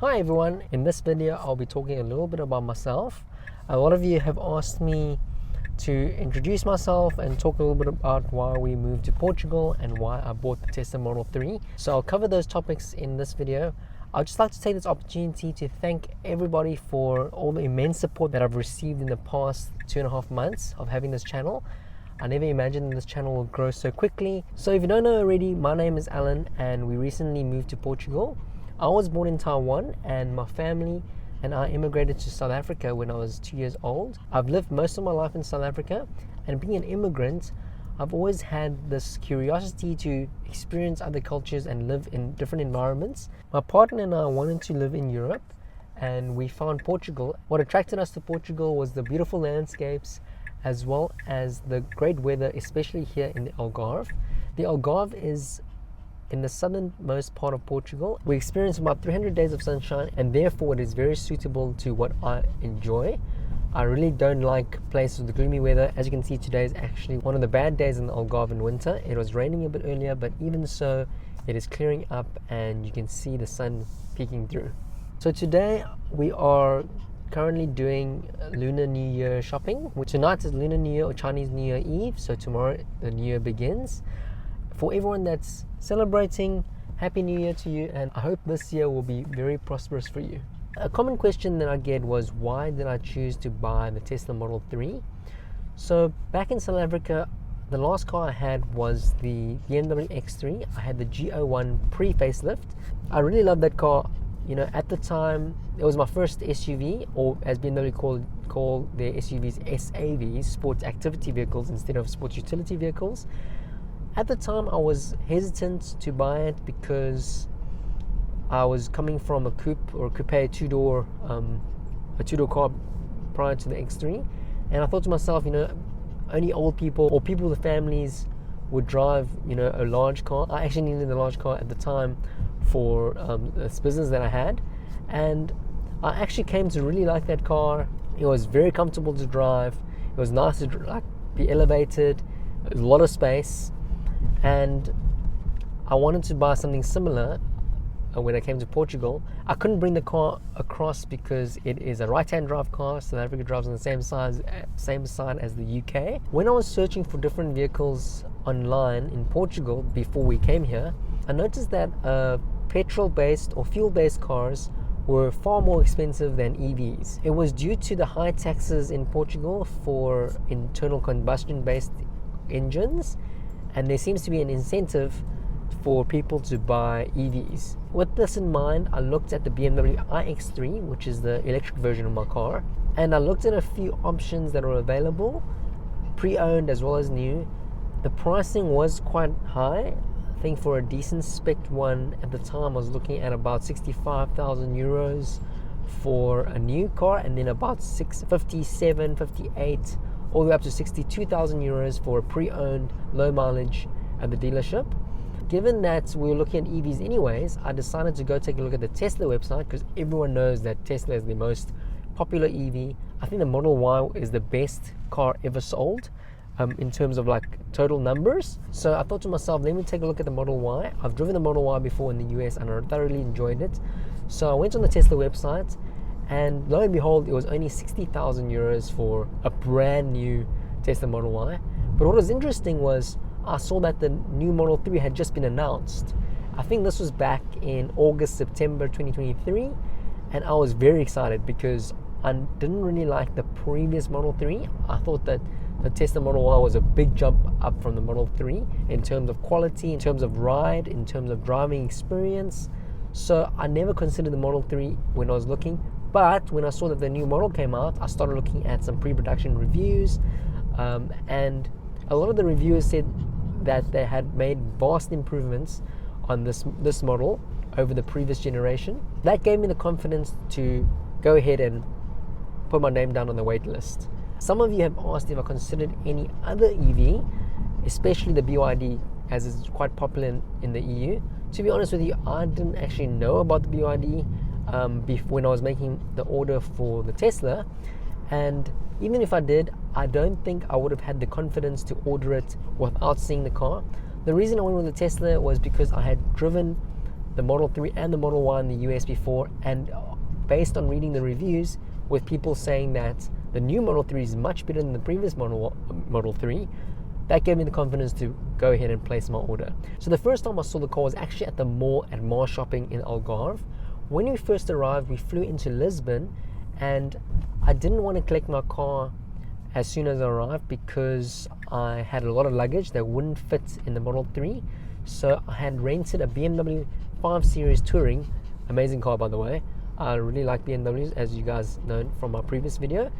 Hi everyone, in this video I'll be talking a little bit about myself. A lot of you have asked me to introduce myself and talk a little bit about why we moved to Portugal and why I bought the Tesla Model 3. So I'll cover those topics in this video. I'd just like to take this opportunity to thank everybody for all the immense support that I've received in the past 2.5 months of having this channel. I never imagined this channel will grow so quickly. So if you don't know already, my name is Alan and we recently moved to Portugal. I was born in Taiwan and my family and I immigrated to South Africa when I was 2 years old. I've lived most of my life in South Africa, and being an immigrant, I've always had this curiosity to experience other cultures and live in different environments. My partner and I wanted to live in Europe and we found Portugal. What attracted us to Portugal was the beautiful landscapes as well as the great weather, especially here in the Algarve. The Algarve is in the southernmost part of Portugal. We experience about 300 days of sunshine, and therefore it is very suitable to what I enjoy. I really don't like places with gloomy weather. As you can see, today is actually one of the bad days in the Algarve in winter. It was raining a bit earlier, but even so, it is clearing up and you can see the sun peeking through. So today we are currently doing Lunar New Year shopping. Tonight is Lunar New Year or Chinese New Year Eve, so tomorrow the New Year begins. For everyone that's celebrating, Happy New Year to you, and I hope this year will be very prosperous for you. A common question that I get was, why did I choose to buy the Tesla Model 3? So back in South Africa, the last car I had was the BMW X3. I had the G01 pre-facelift. I really loved that car. You know, at the time, it was my first SUV, or as BMW call their SUVs SAVs, sports activity vehicles instead of sports utility vehicles. At the time, I was hesitant to buy it because I was coming from a coupe or a coupe two-door car prior to the X3, and I thought to myself, you know, only old people or people with families would drive, you know, a large car. I actually needed a large car at the time for this business that I had, and I actually came to really like that car. It was very comfortable to drive. It was nice to be elevated. A lot of space. And I wanted to buy something similar when I came to Portugal. I couldn't bring the car across because it is a right-hand drive car. South Africa drives on the same side as the UK. When I was searching for different vehicles online in Portugal before we came here, I noticed that petrol-based or fuel-based cars were far more expensive than EVs. It was due to the high taxes in Portugal for internal combustion-based engines, and there seems to be an incentive for people to buy EVs. With this in mind, I looked at the BMW iX3, which is the electric version of my car, and I looked at a few options that are available, pre-owned as well as new. The pricing was quite high. I think for a decent spec one at the time, I was looking at about 65,000 euros for a new car, and then about 57, 58, all the way up to 62,000 euros for a pre-owned low mileage at the dealership. Given that we were looking at EVs anyways, I decided to go take a look at the Tesla website, because everyone knows that Tesla is the most popular EV. I think the Model Y is the best car ever sold in terms of like total numbers. So I thought to myself, let me take a look at the Model Y. I've driven the Model Y before in the US and I thoroughly enjoyed it. So I went on the Tesla website, and lo and behold, it was only 60,000 euros for a brand new Tesla Model Y. But what was interesting was I saw that the new Model 3 had just been announced. I think this was back in August, September 2023, and I was very excited because I didn't really like the previous Model 3. I thought that the Tesla Model Y was a big jump up from the Model 3 in terms of quality, in terms of ride, in terms of driving experience. So I never considered the Model 3 when I was looking. But when I saw that the new model came out, I started looking at some pre-production reviews, and a lot of the reviewers said that they had made vast improvements on this model over the previous generation. That gave me the confidence to go ahead and put my name down on the wait list. Some of you have asked if I considered any other EV, especially the BYD, as it's quite popular in the EU. To be honest with you, I didn't actually know about the BYD when I was making the order for the Tesla, and even if I did, I don't think I would have had the confidence to order it without seeing the car. The reason I went with the Tesla was because I had driven the Model 3 and the Model Y in the US before, and based on reading the reviews with people saying that the new Model 3 is much better than the previous Model 3, that gave me the confidence to go ahead and place my order. So the first time I saw the car was actually at the mall at Mars Shopping in Algarve. When we first arrived, we flew into Lisbon, and I didn't want to collect my car as soon as I arrived because I had a lot of luggage that wouldn't fit in the Model 3. So I had rented a BMW 5 Series Touring, amazing car by the way. I really like BMWs, as you guys know from my previous video.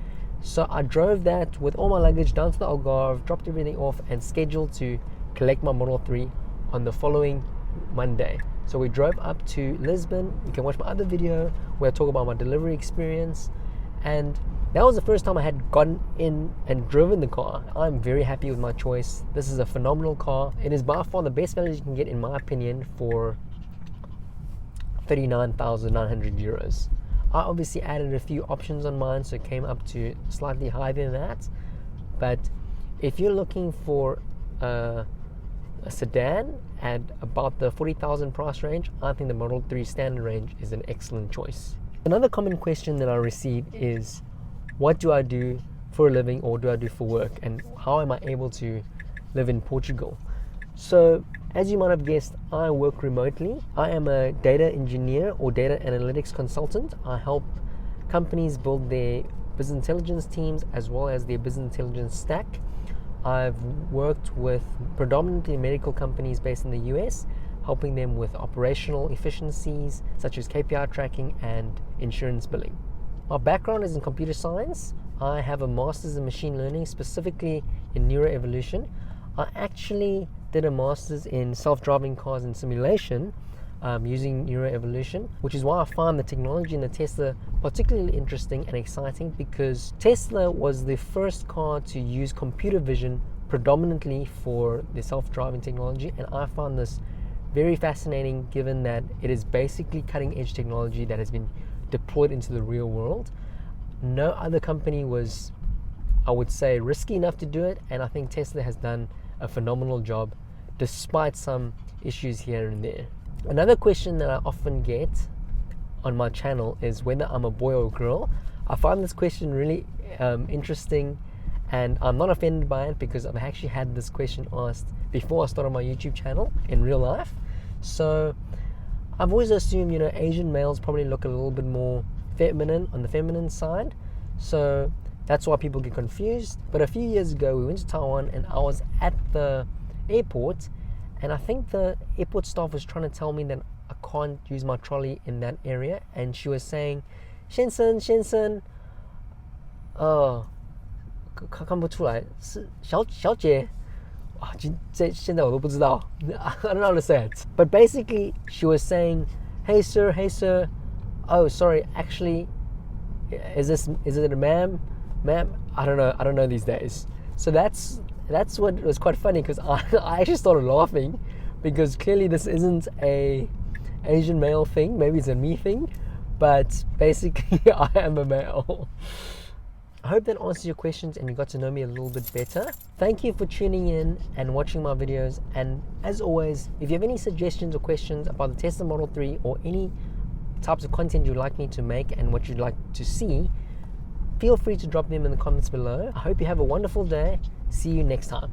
So I drove that with all my luggage down to the Algarve, dropped everything off, and scheduled to collect my Model 3 on the following Monday. So we drove up to Lisbon. You can watch my other video where I talk about my delivery experience. And that was the first time I had gotten in and driven the car. I'm very happy with my choice. This is a phenomenal car. It is by far the best value you can get, in my opinion, for 39,900 euros. I obviously added a few options on mine, so it came up to slightly higher than that. But if you're looking for a sedan at about the 40,000 price range, I think the Model 3 standard range is an excellent choice. Another common question that I receive is, what do I do for a living, or do I do for work, and how am I able to live in Portugal? So as you might have guessed, I work remotely. I am a data engineer or data analytics consultant. I help companies build their business intelligence teams as well as their business intelligence stack. I've worked with predominantly medical companies based in the US, helping them with operational efficiencies such as KPI tracking and insurance billing. My background is in computer science. I have a master's in machine learning, specifically in neuroevolution. I actually did a master's in self-driving cars and simulation using neuroevolution, which is why I find the technology in the Tesla particularly interesting and exciting, because Tesla was the first car to use computer vision predominantly for the self-driving technology, and I found this very fascinating given that it is basically cutting-edge technology that has been deployed into the real world. No other company was, I would say, risky enough to do it, and I think Tesla has done a phenomenal job despite some issues here and there. Another question that I often get on my channel is whether I'm a boy or a girl. I find this question really interesting, and I'm not offended by it because I've actually had this question asked before I started my YouTube channel in real life. So I've always assumed, Asian males probably look a little bit more feminine, on the feminine side. So that's why people get confused. But a few years ago, we went to Taiwan, and I was at the airport, and I think the airport staff was trying to tell me that I can't use my trolley in that area, and she was saying, 先生, 看不出来，是小姐。现在我都不知道. I don't know how to say it. But basically, she was saying, hey sir, oh sorry, actually, is it a ma'am? I don't know these days. So that's what was quite funny, because I actually started laughing, because clearly this isn't a Asian male thing. Maybe it's a me thing, but basically I am a male. I hope that answers your questions and you got to know me a little bit better. Thank you for tuning in and watching my videos. And as always, if you have any suggestions or questions about the Tesla Model 3 or any types of content you'd like me to make and what you'd like to see, feel free to drop them in the comments below. I hope you have a wonderful day. See you next time.